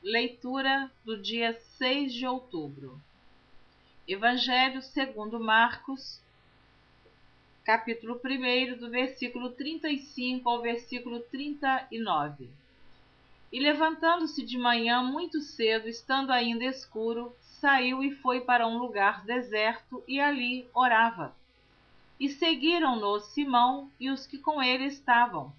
Leitura do dia 6 de outubro. Evangelho segundo Marcos, capítulo 1, do versículo 35 ao versículo 39. E levantando-se de manhã muito cedo, estando ainda escuro, saiu e foi para um lugar deserto e ali orava. E seguiram-no Simão e os que com ele estavam.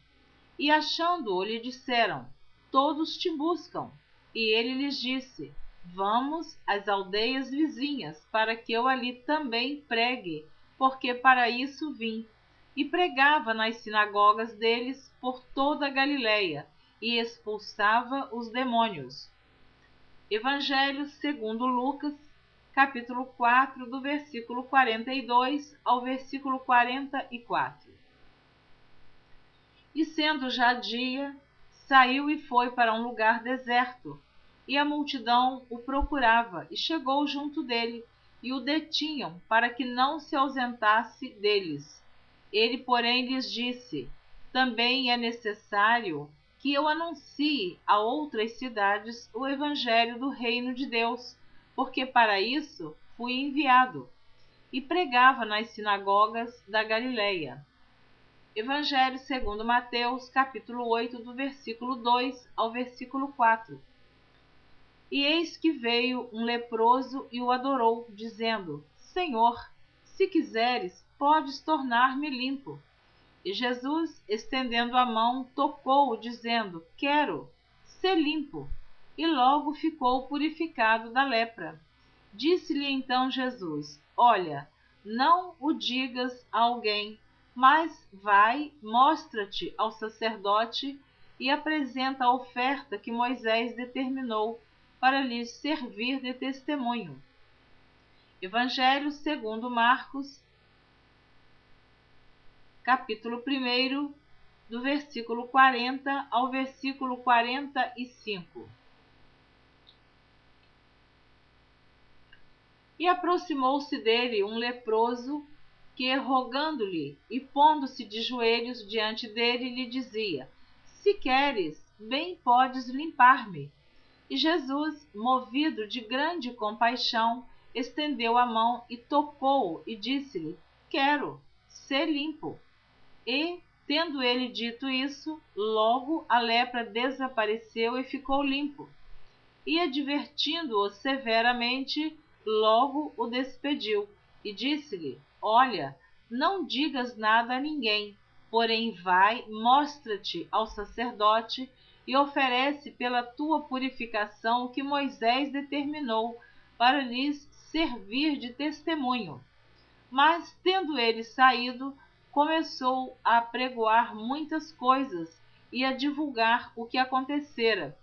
E achando-o, lhe disseram: todos te buscam. E ele lhes disse: vamos às aldeias vizinhas, para que eu ali também pregue, porque para isso vim. E pregava nas sinagogas deles por toda a Galileia, e expulsava os demônios. Evangelho segundo Lucas, capítulo 4, do versículo 42 ao versículo 44. E sendo já dia, saiu e foi para um lugar deserto, e a multidão o procurava, e chegou junto dele, e o detinham, para que não se ausentasse deles. Ele, porém, lhes disse: também é necessário que eu anuncie a outras cidades o evangelho do reino de Deus, porque para isso fui enviado. E pregava nas sinagogas da Galileia. Evangelho segundo Mateus, capítulo 8, do versículo 2 ao versículo 4. E eis que veio um leproso e o adorou, dizendo: Senhor, se quiseres, podes tornar-me limpo. E Jesus, estendendo a mão, tocou-o, dizendo: quero, ser limpo. E logo ficou purificado da lepra. Disse-lhe então Jesus: olha, não o digas a alguém, mas vai, mostra-te ao sacerdote e apresenta a oferta que Moisés determinou para lhes servir de testemunho. Evangelho segundo Marcos, capítulo 1, do versículo 40 ao versículo 45. E aproximou-se dele um leproso, que, rogando-lhe e pondo-se de joelhos diante dele, lhe dizia: se queres, bem podes limpar-me. E Jesus, movido de grande compaixão, estendeu a mão e tocou-o e disse-lhe: quero, ser limpo. E, tendo ele dito isso, logo a lepra desapareceu e ficou limpo. E, advertindo-o severamente, logo o despediu e disse-lhe: olha, não digas nada a ninguém, porém vai, mostra-te ao sacerdote e oferece pela tua purificação o que Moisés determinou para lhes servir de testemunho. Mas, tendo ele saído, começou a apregoar muitas coisas e a divulgar o que acontecera,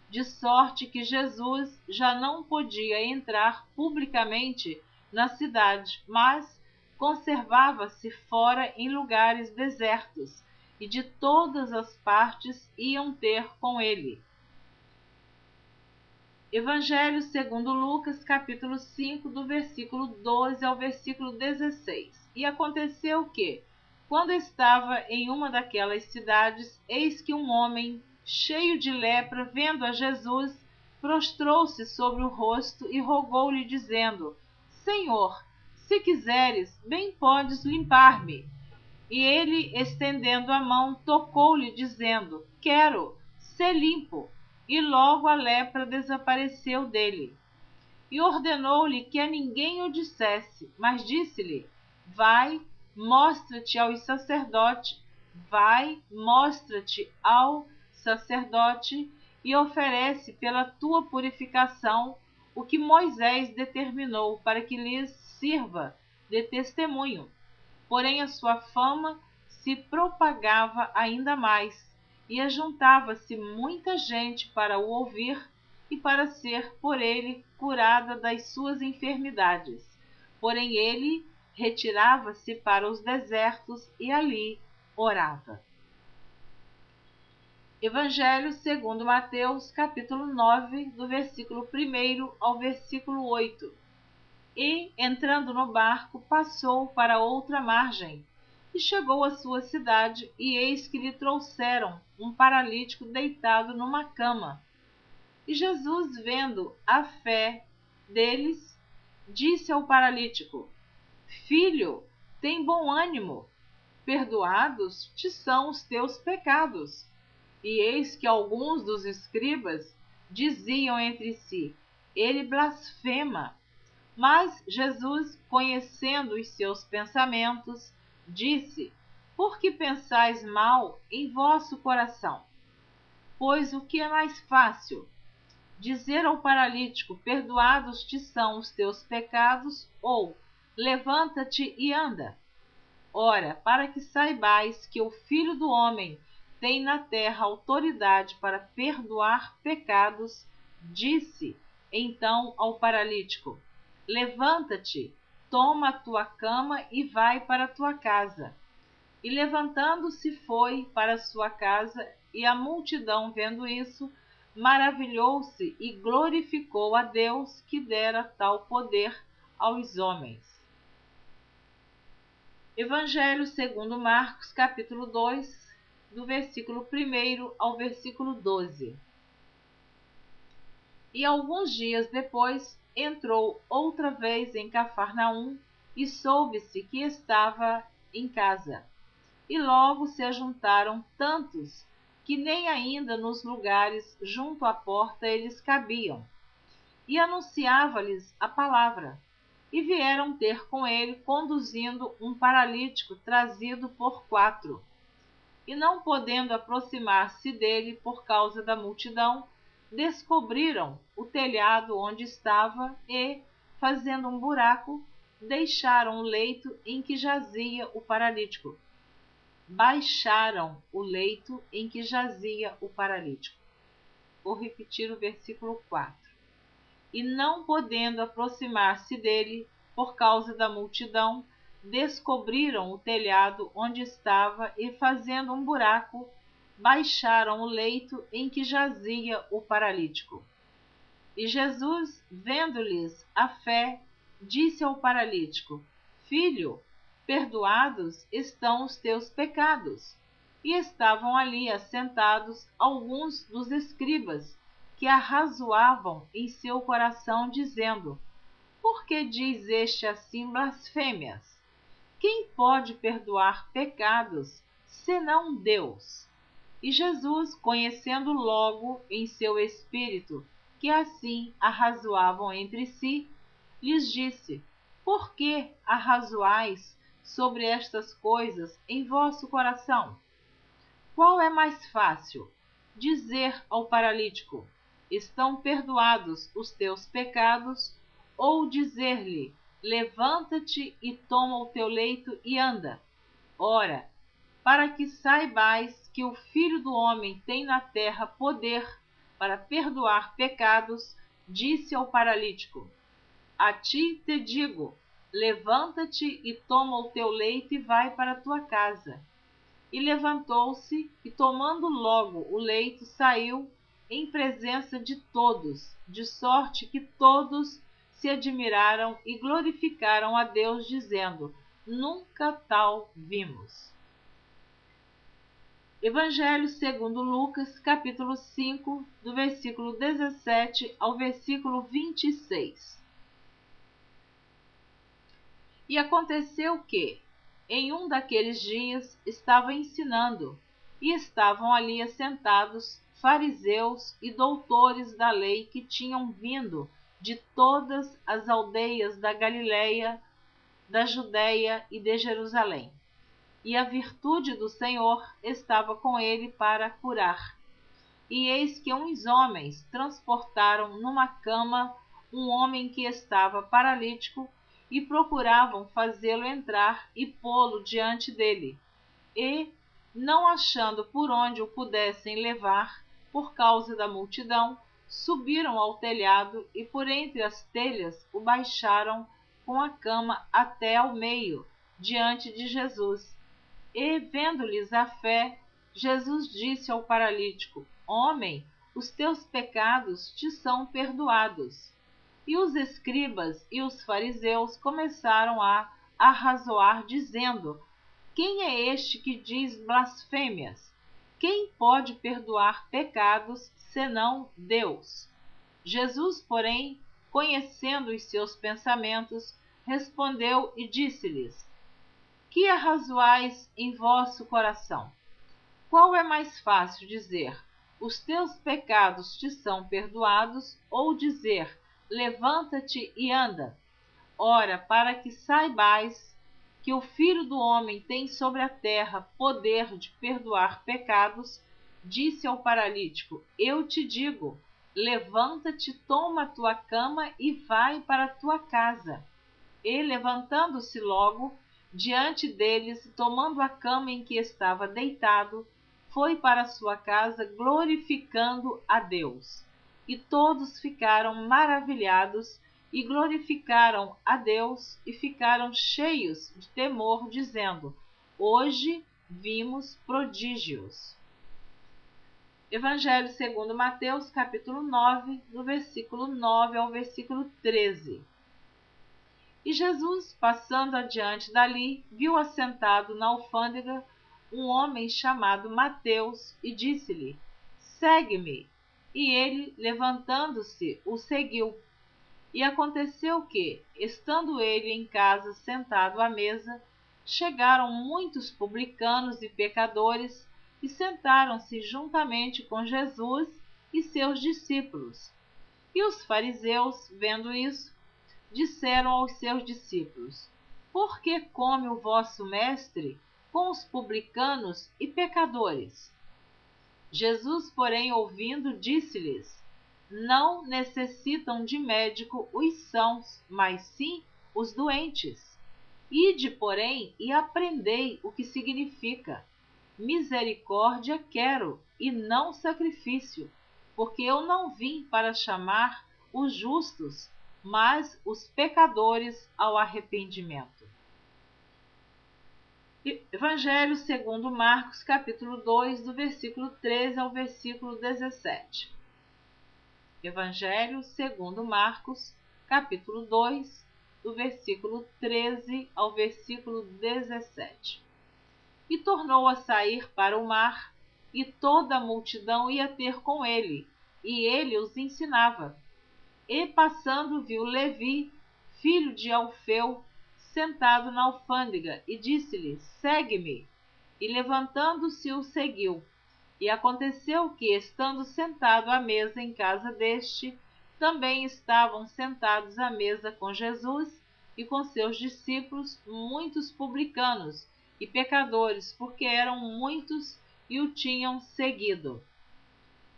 de sorte que Jesus já não podia entrar publicamente na cidade, mas conservava-se fora em lugares desertos, e de todas as partes iam ter com ele. Evangelho segundo Lucas, capítulo 5, do versículo 12 ao versículo 16. E aconteceu que, quando estava em uma daquelas cidades, eis que um homem, cheio de lepra, vendo a Jesus, prostrou-se sobre o rosto e rogou-lhe, dizendo: Senhor, se quiseres, bem podes limpar-me. E ele, estendendo a mão, tocou-lhe, dizendo: quero, ser limpo. E logo a lepra desapareceu dele. E ordenou-lhe que a ninguém o dissesse, mas disse-lhe: vai, mostra-te ao sacerdote, e oferece pela tua purificação o que Moisés determinou para que lhes sirva de testemunho. Porém a sua fama se propagava ainda mais, e ajuntava-se muita gente para o ouvir e para ser por ele curada das suas enfermidades. Porém ele retirava-se para os desertos e ali orava. Evangelho segundo Mateus, capítulo 9, do versículo 1 ao versículo 8. E, entrando no barco, passou para outra margem, e chegou à sua cidade, e eis que lhe trouxeram um paralítico deitado numa cama. E Jesus, vendo a fé deles, disse ao paralítico: Filho, tem bom ânimo, perdoados te são os teus pecados. E eis que alguns dos escribas diziam entre si: ele blasfema. Mas Jesus, conhecendo os seus pensamentos, disse: por que pensais mal em vosso coração? Pois o que é mais fácil? Dizer ao paralítico: perdoados te são os teus pecados, ou levanta-te e anda? Ora, para que saibais que o Filho do Homem tem na terra autoridade para perdoar pecados, disse então ao paralítico: levanta-te, toma a tua cama e vai para a tua casa. E levantando-se foi para a sua casa, e a multidão, vendo isso, maravilhou-se e glorificou a Deus que dera tal poder aos homens. Evangelho segundo Marcos, capítulo 2, do versículo 1 ao versículo 12. E alguns dias depois entrou outra vez em Cafarnaum, e soube-se que estava em casa. E logo se ajuntaram tantos, que nem ainda nos lugares junto à porta eles cabiam. E anunciava-lhes a palavra. E vieram ter com ele, conduzindo um paralítico trazido por 4. E não podendo aproximar-se dele por causa da multidão, descobriram o telhado onde estava e, fazendo um buraco, deixaram o leito em que jazia o paralítico. Baixaram o leito em que jazia o paralítico. Vou repetir o versículo 4. E não podendo aproximar-se dele, por causa da multidão, descobriram o telhado onde estava e, fazendo um buraco, baixaram o leito em que jazia o paralítico. E Jesus, vendo-lhes a fé, disse ao paralítico: Filho, perdoados estão os teus pecados. E estavam ali assentados alguns dos escribas, que arrazoavam em seu coração, dizendo: por que diz este assim blasfêmias? Quem pode perdoar pecados, senão Deus? E Jesus, conhecendo logo em seu espírito que assim arrazoavam entre si, lhes disse: por que arrazoais sobre estas coisas em vosso coração? Qual é mais fácil? Dizer ao paralítico: estão perdoados os teus pecados, ou dizer-lhe: levanta-te e toma o teu leito e anda? Ora, para que saibais que o Filho do Homem tem na terra poder para perdoar pecados, disse ao paralítico: a ti te digo, levanta-te e toma o teu leito e vai para a tua casa. E levantou-se, e tomando logo o leito, saiu em presença de todos, de sorte que todos se admiraram e glorificaram a Deus, dizendo: nunca tal vimos. Evangelho segundo Lucas, capítulo 5, do versículo 17 ao versículo 26. E aconteceu que, em um daqueles dias, estava ensinando, e estavam ali assentados fariseus e doutores da lei que tinham vindo de todas as aldeias da Galileia, da Judéia e de Jerusalém. E a virtude do Senhor estava com ele para curar. E eis que uns homens transportaram numa cama um homem que estava paralítico, e procuravam fazê-lo entrar e pô-lo diante dele. E, não achando por onde o pudessem levar, por causa da multidão, subiram ao telhado e por entre as telhas o baixaram com a cama até ao meio, diante de Jesus. E, vendo-lhes a fé, Jesus disse ao paralítico: homem, os teus pecados te são perdoados. E os escribas e os fariseus começaram a arrazoar, dizendo: quem é este que diz blasfêmias? Quem pode perdoar pecados, senão Deus? Jesus, porém, conhecendo os seus pensamentos, respondeu e disse-lhes: Que arrazoais em vosso coração? Qual é mais fácil dizer: os teus pecados te são perdoados, ou dizer: levanta-te e anda? Ora, para que saibais que o Filho do Homem tem sobre a terra poder de perdoar pecados, disse ao paralítico: Eu te digo, levanta-te, toma a tua cama e vai para a tua casa. E, levantando-se logo, diante deles, tomando a cama em que estava deitado, foi para sua casa glorificando a Deus. E todos ficaram maravilhados e glorificaram a Deus e ficaram cheios de temor, dizendo: Hoje vimos prodígios. Evangelho segundo Mateus, capítulo 9, do versículo 9 ao versículo 13. E Jesus, passando adiante dali, viu assentado na alfândega um homem chamado Mateus e disse-lhe: Segue-me. E ele, levantando-se, o seguiu. E aconteceu que, estando ele em casa sentado à mesa, chegaram muitos publicanos e pecadores e sentaram-se juntamente com Jesus e seus discípulos. E os fariseus, vendo isso, disseram aos seus discípulos: Por que come o vosso mestre com os publicanos e pecadores? Jesus, porém, ouvindo, disse-lhes: Não necessitam de médico os sãos, mas sim os doentes. Ide, porém, e aprendei o que significa: misericórdia quero, e não sacrifício, porque eu não vim para chamar os justos, mas os pecadores ao arrependimento. Evangelho segundo Marcos, capítulo 2, do versículo 13 ao versículo 17. Evangelho segundo Marcos, capítulo 2, do versículo 13 ao versículo 17. E tornou a sair para o mar, e toda a multidão ia ter com ele, e ele os ensinava. E passando viu Levi, filho de Alfeu, sentado na alfândega, e disse-lhe: Segue-me. E levantando-se o seguiu. E aconteceu que, estando sentado à mesa em casa deste, também estavam sentados à mesa com Jesus e com seus discípulos muitos publicanos e pecadores, porque eram muitos e o tinham seguido.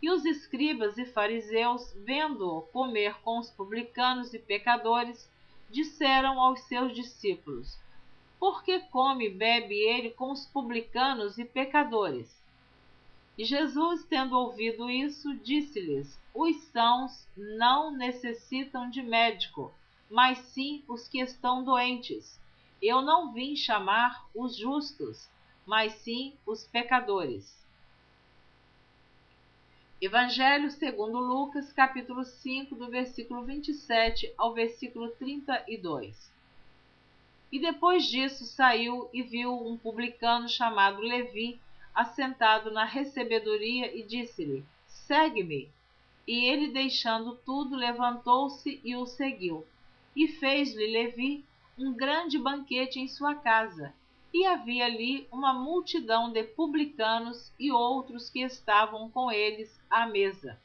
E os escribas e fariseus, vendo-o comer com os publicanos e pecadores, disseram aos seus discípulos: Por que come e bebe ele com os publicanos e pecadores? E Jesus, tendo ouvido isso, disse-lhes: Os sãos não necessitam de médico, mas sim os que estão doentes. Eu não vim chamar os justos, mas sim os pecadores. Evangelho segundo Lucas, capítulo 5, do versículo 27 ao versículo 32. E depois disso saiu e viu um publicano chamado Levi, assentado na recebedoria, e disse-lhe: Segue-me. E ele, deixando tudo, levantou-se e o seguiu. E fez-lhe Levi um grande banquete em sua casa. E havia ali uma multidão de publicanos e outros que estavam com eles à mesa.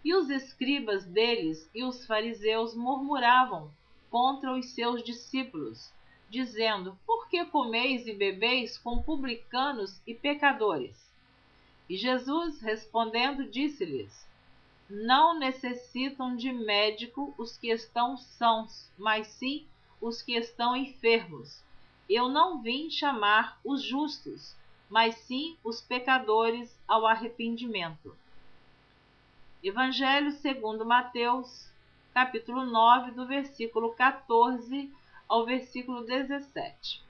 E os escribas deles e os fariseus murmuravam contra os seus discípulos, dizendo: Por que comeis e bebeis com publicanos e pecadores? E Jesus, respondendo, disse-lhes: Não necessitam de médico os que estão sãos, mas sim os que estão enfermos. Eu não vim chamar os justos, mas sim os pecadores ao arrependimento. Evangelho segundo Mateus, capítulo 9, do versículo 14 ao versículo 17.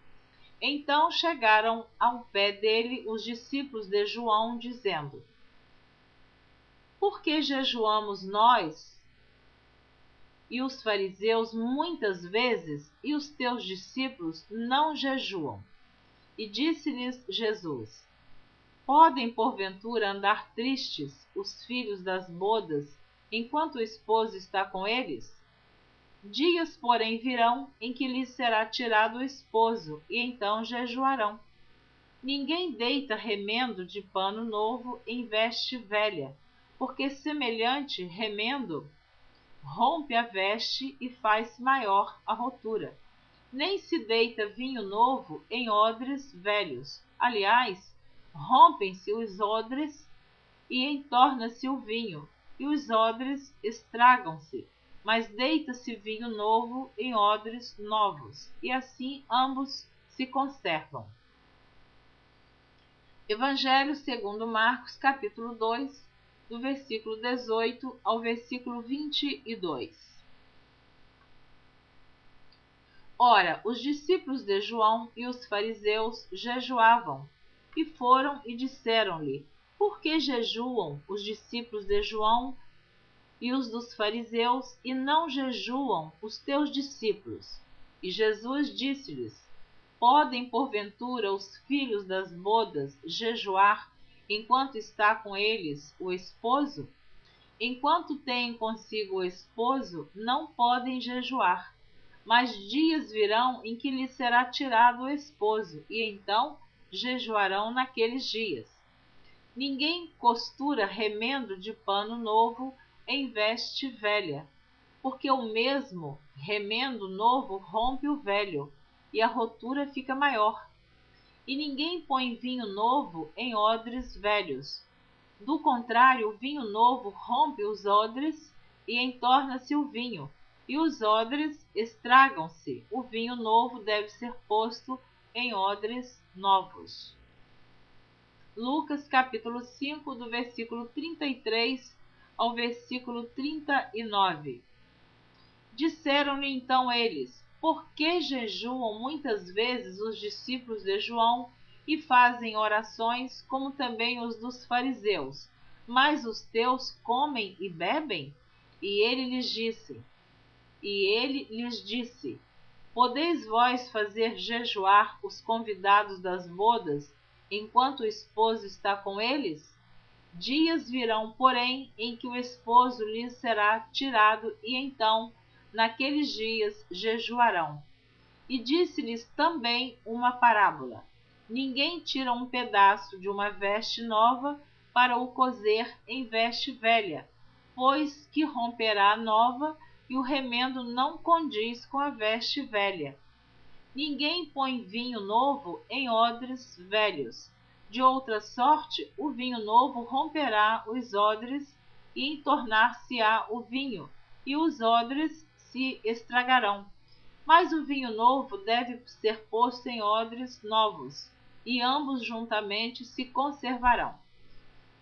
Então chegaram ao pé dele os discípulos de João, dizendo: Por que jejuamos nós e os fariseus muitas vezes, e os teus discípulos não jejuam? E disse-lhes Jesus: Podem porventura andar tristes os filhos das bodas enquanto o esposo está com eles? Dias, porém, virão em que lhes será tirado o esposo, e então jejuarão. Ninguém deita remendo de pano novo em veste velha, porque semelhante remendo rompe a veste e faz maior a rotura. Nem se deita vinho novo em odres velhos. Aliás, rompem-se os odres e entorna-se o vinho, e os odres estragam-se. Mas deita-se vinho novo em odres novos, e assim ambos se conservam. Evangelho segundo Marcos, capítulo 2, do versículo 18 ao versículo 22. Ora, os discípulos de João e os fariseus jejuavam, e foram e disseram-lhe: Por que jejuam os discípulos de João e os dos fariseus, e não jejuam os teus discípulos? E Jesus disse-lhes: Podem, porventura, os filhos das bodas jejuar enquanto está com eles o esposo? Enquanto têm consigo o esposo, não podem jejuar. Mas dias virão em que lhes será tirado o esposo, e então jejuarão naqueles dias. Ninguém costura remendo de pano novo em veste velha, porque o mesmo remendo novo rompe o velho, e a rotura fica maior. E ninguém põe vinho novo em odres velhos. Do contrário, o vinho novo rompe os odres e entorna-se o vinho, e os odres estragam-se. O vinho novo deve ser posto em odres novos. Lucas capítulo 5, do versículo 33 ao versículo 39. Disseram-lhe então eles: Por que jejuam muitas vezes os discípulos de João e fazem orações, como também os dos fariseus, mas os teus comem e bebem? E ele lhes disse: Podeis vós fazer jejuar os convidados das bodas, enquanto o esposo está com eles? Dias virão, porém, em que o esposo lhes será tirado, e então, naqueles dias, jejuarão. E disse-lhes também uma parábola: Ninguém tira um pedaço de uma veste nova para o coser em veste velha, pois que romperá a nova, e o remendo não condiz com a veste velha. Ninguém põe vinho novo em odres velhos. De outra sorte, o vinho novo romperá os odres, e entornar-se-á o vinho, e os odres se estragarão. Mas o vinho novo deve ser posto em odres novos, e ambos juntamente se conservarão.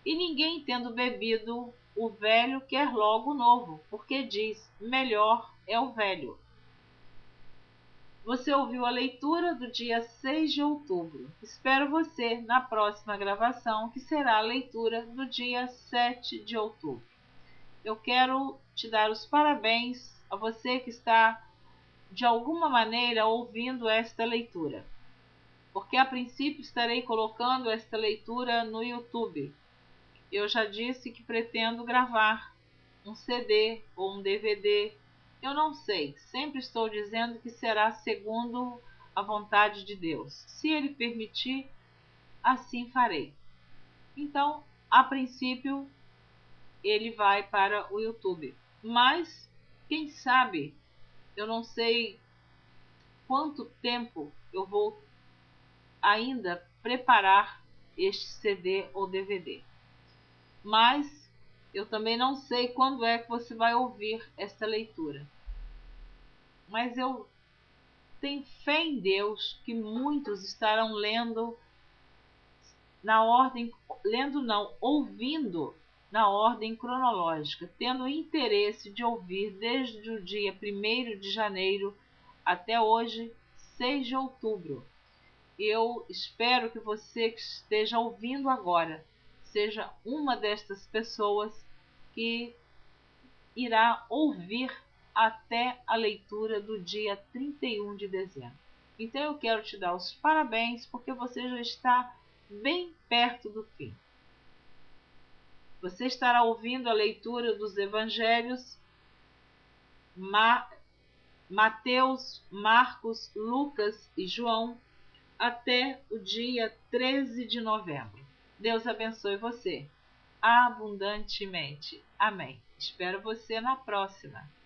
E ninguém, tendo bebido o velho, quer logo o novo, porque diz: melhor é o velho. Você ouviu a leitura do dia 6 de outubro. Espero você na próxima gravação, que será a leitura do dia 7 de outubro. Eu quero te dar os parabéns a você que está, de alguma maneira, ouvindo esta leitura. Porque a princípio estarei colocando esta leitura no YouTube. Eu já disse que pretendo gravar um CD ou um DVD. Eu não sei, sempre estou dizendo que será segundo a vontade de Deus. Se Ele permitir, assim farei. Então, a princípio, ele vai para o YouTube. Mas, quem sabe, eu não sei quanto tempo eu vou ainda preparar este CD ou DVD. Mas eu também não sei quando é que você vai ouvir esta leitura. Mas eu tenho fé em Deus que muitos estarão ouvindo na ordem cronológica, tendo interesse de ouvir desde o dia 1º de janeiro até hoje, 6 de outubro. Eu espero que você que esteja ouvindo agora seja uma destas pessoas que irá ouvir até a leitura do dia 31 de dezembro. Então eu quero te dar os parabéns, porque você já está bem perto do fim. Você estará ouvindo a leitura dos evangelhos Mateus, Marcos, Lucas e João até o dia 13 de novembro. Deus abençoe você abundantemente. Amém. Espero você na próxima.